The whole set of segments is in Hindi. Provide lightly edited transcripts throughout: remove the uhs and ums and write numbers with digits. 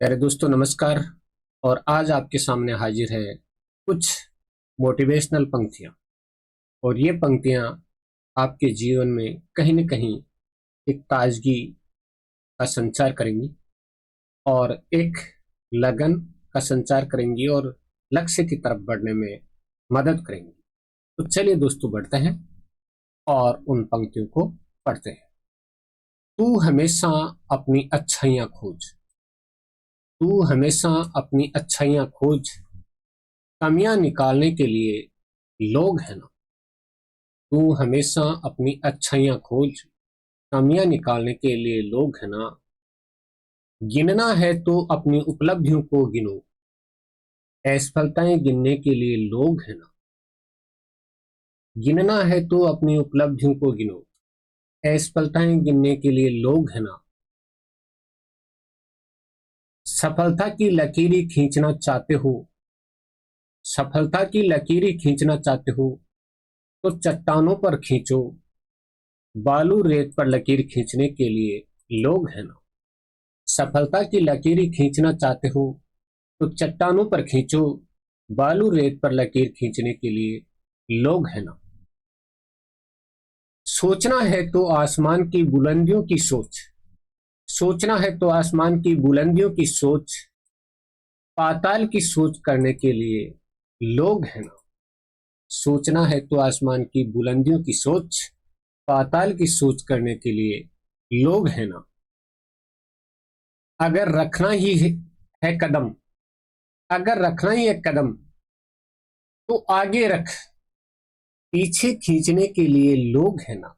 प्यारे दोस्तों नमस्कार। और आज आपके सामने हाजिर है कुछ मोटिवेशनल पंक्तियां। और ये पंक्तियां आपके जीवन में कहीं न कहीं एक ताजगी का संचार करेंगी और एक लगन का संचार करेंगी और लक्ष्य की तरफ बढ़ने में मदद करेंगी। तो चलिए दोस्तों बढ़ते हैं और उन पंक्तियों को पढ़ते हैं। तू हमेशा अपनी अच्छाइयां खोज, तू हमेशा अपनी अच्छाइयां खोज, कमियां निकालने के लिए लोग हैं ना। तू हमेशा अपनी अच्छाइयां खोज, कमियां निकालने के लिए लोग हैं ना। गिनना है तो अपनी उपलब्धियों को गिनो, असफलताएं गिनने के लिए लोग हैं ना। गिनना है तो अपनी उपलब्धियों को गिनो, असफलताएं गिनने के लिए लोग हैं ना। सफलता की लकीरें खींचना चाहते हो, सफलता की लकीरें खींचना चाहते हो तो चट्टानों पर खींचो, बालू रेत पर लकीर खींचने के लिए लोग हैं ना। सफलता की लकीरें खींचना चाहते हो तो चट्टानों पर खींचो, बालू रेत पर लकीर खींचने के लिए लोग हैं ना। सोचना है तो आसमान की बुलंदियों की सोच, सोचना है तो आसमान की बुलंदियों की सोच, पाताल की सोच करने के लिए लोग हैं ना। सोचना है तो आसमान की बुलंदियों की सोच, पाताल की सोच करने के लिए लोग हैं ना। अगर रखना ही है कदम, अगर रखना ही है कदम तो आगे रख, पीछे खींचने के लिए लोग हैं ना।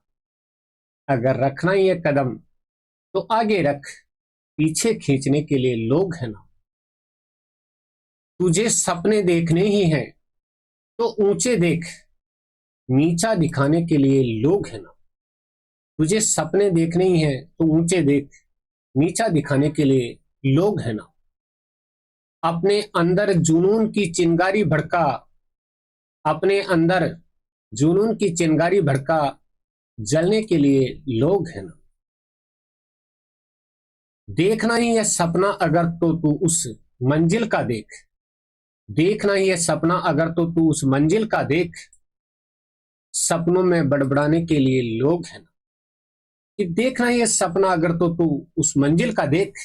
अगर रखना ही है कदम तो आगे रख, पीछे खींचने के लिए लोग हैं ना। तुझे सपने देखने ही हैं तो ऊंचे देख, नीचा दिखाने के लिए लोग हैं ना। तुझे सपने देखने ही हैं तो ऊंचे देख, नीचा दिखाने के लिए लोग हैं ना। अपने अंदर जुनून की चिंगारी भड़का, अपने अंदर जुनून की चिंगारी भड़का, जलने के लिए लोग हैं ना। देखना ही है सपना अगर तो तू उस मंजिल का देख, देखना ही है सपना अगर तो तू उस मंजिल का देख, सपनों में बड़बड़ाने के लिए लोग हैं ना। कि देखना ही है सपना अगर तो तू उस मंजिल का देख,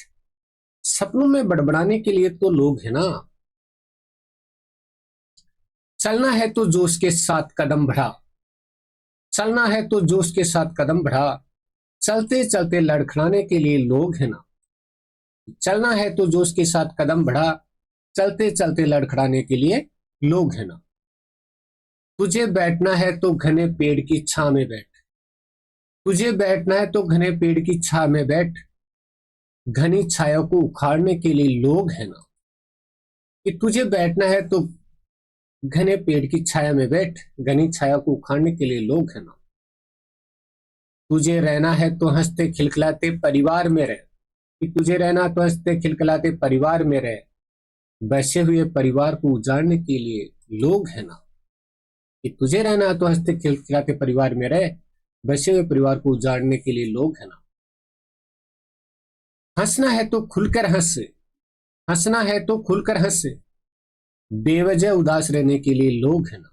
सपनों में बड़बड़ाने के लिए तो लोग हैं ना। चलना है तो जोश के साथ कदम बढ़ा, चलना है तो जोश के साथ कदम बढ़ा, चलते चलते लड़खड़ाने के लिए लोग हैं ना। चलना है तो जोश के साथ कदम बढ़ा, चलते चलते लड़खड़ाने के लिए लोग हैं ना। तुझे बैठना है तो घने पेड़ की छां में बैठ, तुझे बैठना है तो घने पेड़ की छां में बैठ, घनी छाया को उखाड़ने के लिए लोग हैं ना। कि तुझे बैठना है तो घने पेड़ की छाया में बैठ, घनी छाया को उखाड़ने के लिए लोग हैं ना। तुझे रहना है तो हंसते खिलखिलाते परिवार में रह, कि तुझे रहना तो हंसते खिलखिलाते परिवार में रह, बसे हुए परिवार को उजाड़ने के लिए लोग हैं ना। कि तुझे रहना है तो हंसते खिलखिलाते परिवार में रह, बसे हुए परिवार को उजाड़ने के लिए लोग हैं ना। हंसना है तो खुलकर हंस, हंसना है तो खुलकर हंस, बेवजह उदास रहने के लिए लोग हैं ना।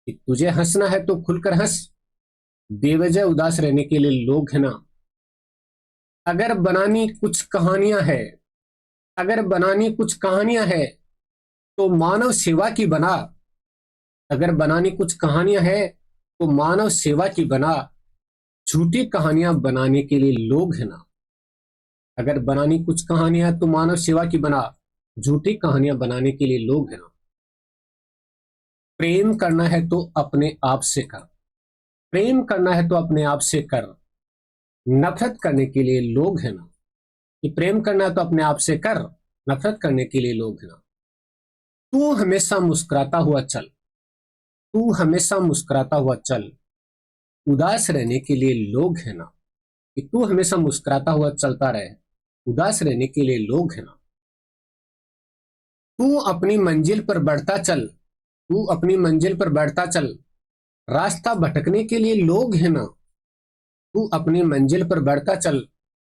कि तुझे हंसना है तो खुलकर हंस, बेवजह उदास रहने के लिए लोग हैं ना। अगर बनानी कुछ कहानियां है, अगर बनानी कुछ कहानियां है तो मानव सेवा की बना, अगर बनानी कुछ कहानियां है तो मानव सेवा की बना, झूठी कहानियां बनाने के लिए लोग हैं ना। अगर बनानी कुछ कहानियां तो मानव सेवा की बना, झूठी कहानियां बनाने के लिए लोग हैं ना। प्रेम करना है तो अपने आप से कर, प्रेम करना है तो अपने आप से कर, नफरत करने के लिए लोग हैं ना। कि प्रेम करना है तो अपने आप से कर, नफरत करने के लिए लोग हैं ना। तू हमेशा मुस्कुराता हुआ चल, तू हमेशा मुस्कुराता हुआ चल, उदास रहने के लिए लोग हैं ना। कि तू हमेशा मुस्कुराता हुआ चलता रहे, उदास रहने के लिए लोग हैं ना। तू अपनी मंजिल पर बढ़ता चल, तू अपनी मंजिल पर बढ़ता चल, रास्ता भटकने के लिए लोग हैं ना। तू अपनी मंजिल पर बढ़ता चल,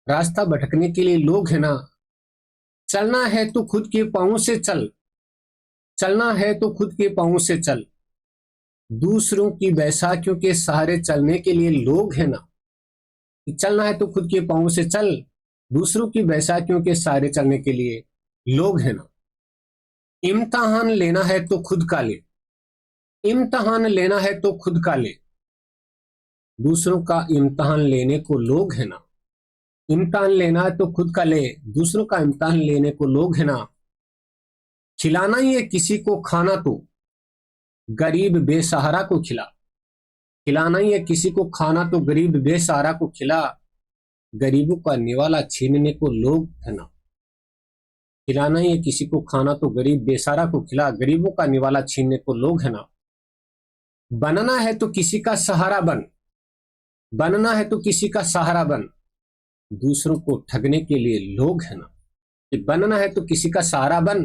रास्ता भटकने के लिए लोग हैं ना। चलना है तो खुद के पांवों से चल, चलना है तो खुद के पांवों से चल, दूसरों की बैसाखियों के सहारे चलने के लिए लोग हैं ना। चलना है तो खुद के पांवों से चल, दूसरों की बैसाखियों के सहारे चलने के लिए लोग हैं ना। इम्तहान लेना है तो खुद का ले, इम्तहान लेना है तो खुद का ले, दूसरों का इम्तहान लेने को लोग हैं ना। इम्तहान लेना है तो खुद का ले, दूसरों का इम्तहान लेने को लोग हैं ना। खिलाना ही है किसी को खाना तो गरीब बेसहारा को खिला, खिलाना ही है किसी को खाना तो गरीब बेसहारा को खिला, गरीबों का निवाला छीनने को लोग है ना। खिलाना ही है किसी को खाना तो गरीब बेसहारा को खिला, गरीबों का निवाला छीनने को लोग है ना। बनना है तो किसी का सहारा बन, बनना है तो किसी का सहारा बन, दूसरों को ठगने के लिए लोग है ना। बनना है तो किसी का सहारा बन,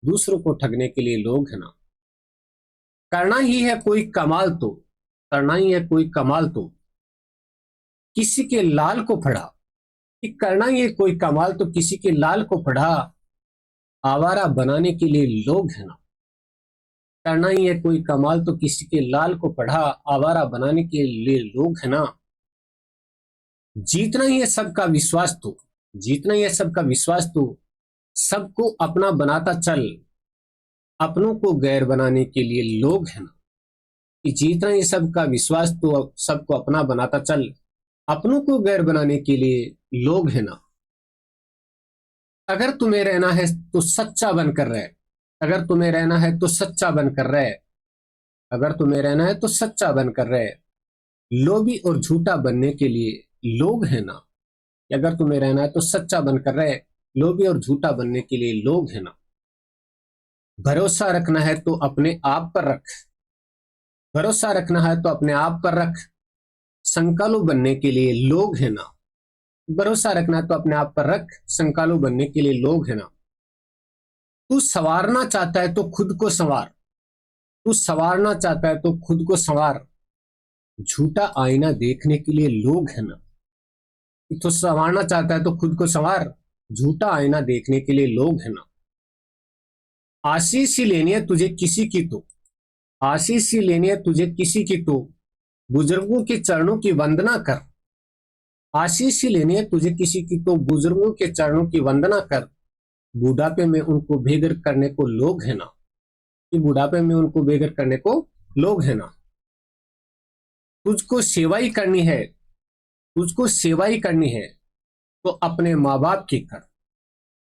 दूसरों को ठगने के लिए लोग है ना। करना ही है कोई कमाल तो, करना ही है कोई कमाल तो किसी के लाल को पढ़ा, कि करना ही है कोई कमाल तो किसी के लाल को पढ़ा, आवारा बनाने के लिए लोग है ना। करना ही है कोई कमाल तो किसी के लाल को पढ़ा, आवारा बनाने के लिए लोग है ना। जीतना ही है सबका विश्वास तो, जीतना ही है सबका विश्वास तो सबको अपना बनाता चल, अपनों को गैर बनाने के लिए लोग है ना। कि जीतना ही सबका विश्वास तो सबको अपना बनाता चल, अपनों को गैर बनाने के लिए लोग है ना। अगर तुम्हें रहना है तो सच्चा बनकर रहे, अगर तुम्हें रहना है तो सच्चा बनकर रहे, अगर तुम्हें रहना है तो सच्चा बनकर रहे, लोभी और झूठा बनने के लिए लोग है ना। अगर तुम्हें रहना है तो सच्चा बनकर रहे, लोभी और झूठा बनने के लिए लोग है ना। भरोसा रखना है तो अपने आप पर रख, भरोसा रखना है तो अपने आप पर रख, संकालू बनने के लिए लोग है ना। भरोसा रखना है तो अपने आप पर रख, संकालू बनने के लिए लोग है ना। तू संवारना चाहता है तो खुद को संवार, तू संवारना चाहता है तो खुद को संवार, झूठा आईना देखने के लिए लोग है ना। तो संवारना चाहता है तो खुद को संवार, झूठा आईना देखने के लिए लोग है ना। आशीष ही लेनी है तुझे किसी की तो, आशीष ही लेनी है तुझे किसी की तो बुजुर्गों के चरणों की वंदना कर, आशीष ही लेनी है तुझे किसी की तो बुजुर्गों के चरणों की वंदना कर, बुढ़ापे में उनको बेघर करने को लोग है ना। कि बुढ़ापे में उनको बेघर करने को लोग है ना। तुझको सेवा ही करनी है, तुझको सेवा ही करनी है तो अपने माँ बाप की कर,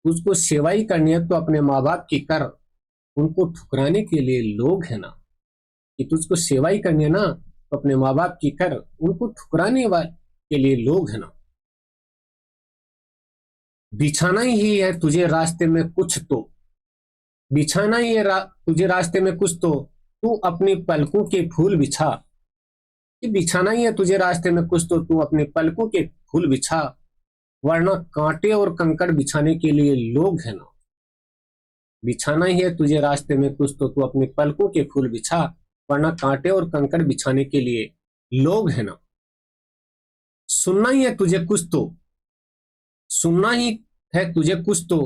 तुझको सेवा ही करनी है तो अपने माँ बाप की कर, उनको ठुकराने के लिए लोग है ना। कि तुझको सेवा ही करनी है ना तो अपने माँ बाप की कर, उनको ठुकराने के लिए लोग है ना। बिछाना ही है तुझे रास्ते में कुछ तो, बिछाना ही है तुझे रास्ते में कुछ तो तू अपनी पलकों के फूल बिछा। कि बिछाना ही है तुझे रास्ते में कुछ तो तू अपने पलकों के फूल बिछा, वरना कांटे और कंकड़ बिछाने के लिए लोग है ना। बिछाना ही है तुझे रास्ते में कुछ तो तू अपने पलकों के फूल बिछा, वरना कांटे और कंकड़ बिछाने के लिए लोग है ना। सुनना ही है तुझे कुछ तो, सुनना ही है तुझे कुछ तो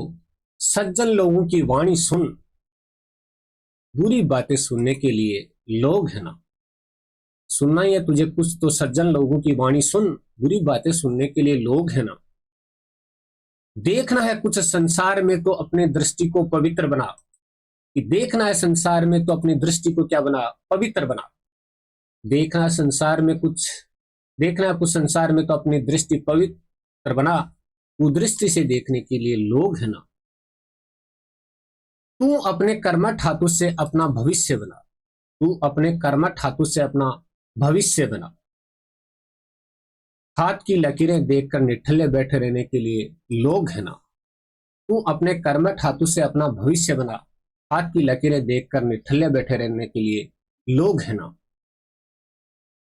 सज्जन लोगों की वाणी सुन, बुरी बातें सुनने के लिए लोग है ना। सुनना ही है तुझे कुछ तो सज्जन लोगों की वाणी सुन, बुरी बातें सुनने के लिए लोग है ना। देखना है कुछ संसार में तो अपने दृष्टि को पवित्र बना, कि देखना है संसार में तो अपनी दृष्टि को क्या बना, पवित्र बना। देखना संसार में कुछ, देखना है कुछ संसार में तो अपनी दृष्टि पवित्र बना, कुदृष्टि से देखने के लिए लोग है ना। तू अपने कर्मठ हाथों से अपना भविष्य बना, तू अपने कर्मठ हाथों से अपना भविष्य बना, हाथ की लकीरें देखकर निठल्ले बैठे रहने के लिए लोग है ना। तू अपने कर्मठ हाथों से अपना भविष्य बना, हाथ की लकीरें देखकर निठल्ले बैठे रहने के लिए लोग है ना।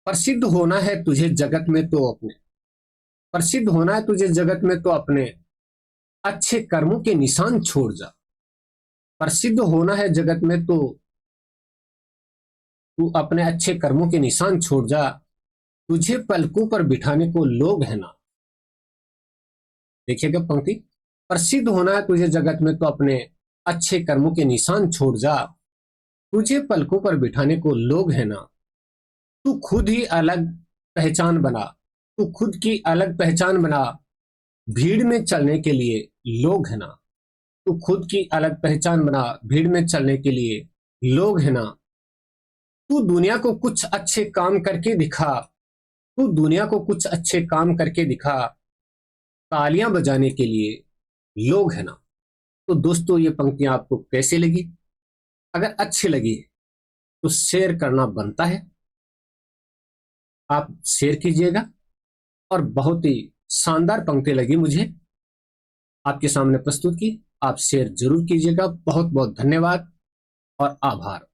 प्रसिद्ध होना है तुझे जगत में तो अपने, प्रसिद्ध होना है तुझे जगत में तो अपने अच्छे कर्मों के निशान छोड़ जा। प्रसिद्ध होना है जगत में तो तू अपने अच्छे कर्मों के निशान छोड़ जा, तुझे पलकों पर बिठाने को लोग है ना। देखिएगा पंक्ति, प्रसिद्ध होना है तुझे जगत में तो अपने अच्छे कर्मों के निशान छोड़ जा। तुझे पलकों पर बिठाने को लोग है ना, तू खुद ही अलग पहचान बना। तू खुद की अलग पहचान बना, भीड़ में चलने के लिए लोग है ना। तू खुद की अलग पहचान बना, भीड़ में चलने के लिए लोग है ना। तू दुनिया को कुछ अच्छे काम करके दिखा। तू दुनिया को कुछ अच्छे काम करके दिखा, तालियां बजाने के लिए लोग है ना। तो दोस्तों ये पंक्तियां आपको कैसी लगी? अगर अच्छी लगी तो शेयर करना बनता है, आप शेयर कीजिएगा। और बहुत ही शानदार पंक्ति लगी मुझे, आपके सामने प्रस्तुत की। आप शेयर जरूर कीजिएगा। बहुत बहुत धन्यवाद और आभार।